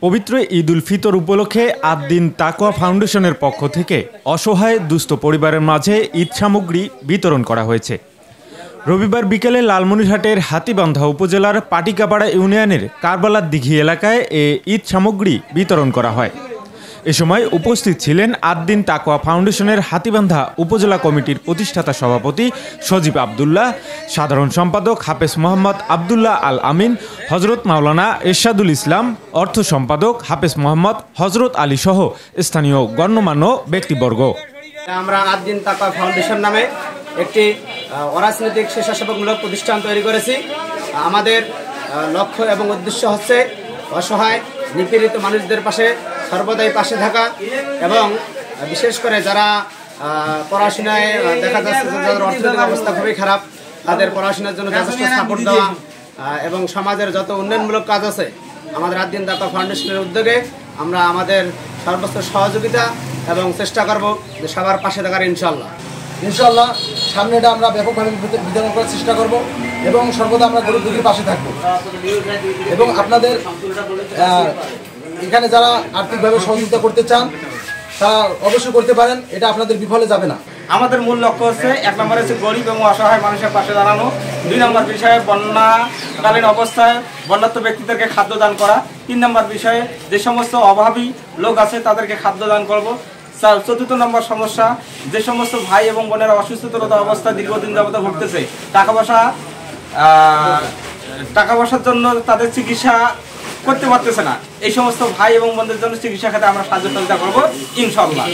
পবিত্র ঈদ উল ফিতর উপলক্ষে আদ-দ্বীন তাকওয়া ফাউন্ডেশনের পক্ষ থেকে অসহায় দুস্থ পরিবারের মাঝে ঈদ সামগ্রী বিতরণ করা হয়েছে। রবিবার বিকেলে লালমনিরহাটের হাতীবান্ধা উপজেলার পাটিকাপাড়া ইউনিয়নের কারবালার দিঘি এলাকায় এ ঈদ সামগ্রী বিতরণ করা হয়। এ সময় উপস্থিত ছিলেন আদ-দ্বীন তাকওয়া ফাউন্ডেশনের হাতীবান্ধা উপজেলা কমিটির প্রতিষ্ঠাতা সভাপতি সজীব আবদুল্লাহ, সাধারণ সম্পাদক হাফেজ মোহাম্মদ আবদুল্লাহ আল আমিন, হজরত মাওলানা এরশাদুল ইসলাম, অর্থ সম্পাদক হাফেজ মোহাম্মদ হজরত আলী সহ স্থানীয় গণ্যমান্য ব্যক্তিবর্গ। আমরা আদ-দ্বীন তাকওয়া ফাউন্ডেশন নামে একটি অরাজনৈতিক স্বেচ্ছাসেবকমূলক প্রতিষ্ঠান তৈরি করেছি। আমাদের লক্ষ্য এবং উদ্দেশ্য হচ্ছে অসহায় নিপীড়িত মানুষদের পাশে সর্বদাই পাশে থাকা এবং বিশেষ করে যারা পড়াশোনায় দেখা যাচ্ছে যে যাদের অর্থনৈতিক অবস্থা খুবই খারাপ, তাদের পড়াশোনার জন্য যথেষ্ট সাপোর্ট দেওয়া এবং সমাজের যত উন্নয়নমূলক কাজ আছে আমাদের আদ-দ্বীন তাকওয়া ফাউন্ডেশনের উদ্যোগে আমরা আমাদের সর্বোচ্চ সহযোগিতা এবং চেষ্টা করব যে সবার পাশে থাকার ইনশাআল্লাহ সামনে এটা আমরা ব্যাপকভাবে বিতরণ করার চেষ্টা করব এবং সর্বদা আমরা গরিব দুঃখীর পাশে থাকব এবং আপনাদের এখানে যারা আর্থিকভাবে সহযোগিতা করতে চান তারা অবশ্যই করতে পারেন, এটা আপনাদের বিফলে যাবে না। আমাদের মূল লক্ষ্য হচ্ছে 1 নম্বরে হচ্ছে গরিব এবং অসহায় মানুষের পাশে দাঁড়ানো, 2 নম্বর বিষয়ে বন্যাকালীন অবস্থায় বন্যার্ত ব্যক্তিদেরকে খাদ্য দান করা, 3 নম্বর বিষয়ে যে সমস্ত অভাবী লোক আছে তাদেরকে খাদ্য দান করব, 4র্থ নম্বর সমস্যা যে সমস্ত ভাই এবং বোনেরা অসুস্থতা অবস্থায় দীর্ঘদিন যাবত ভুগতেছে, টাকা পয়সার জন্য তাদের চিকিৎসা করতে পারতেছে না, এই সমস্ত ভাই এবং বোনদের জন্য চিকিৎসা খাতে আমরা সাহায্য সহযোগিতা করবো ইনশাআল্লাহ।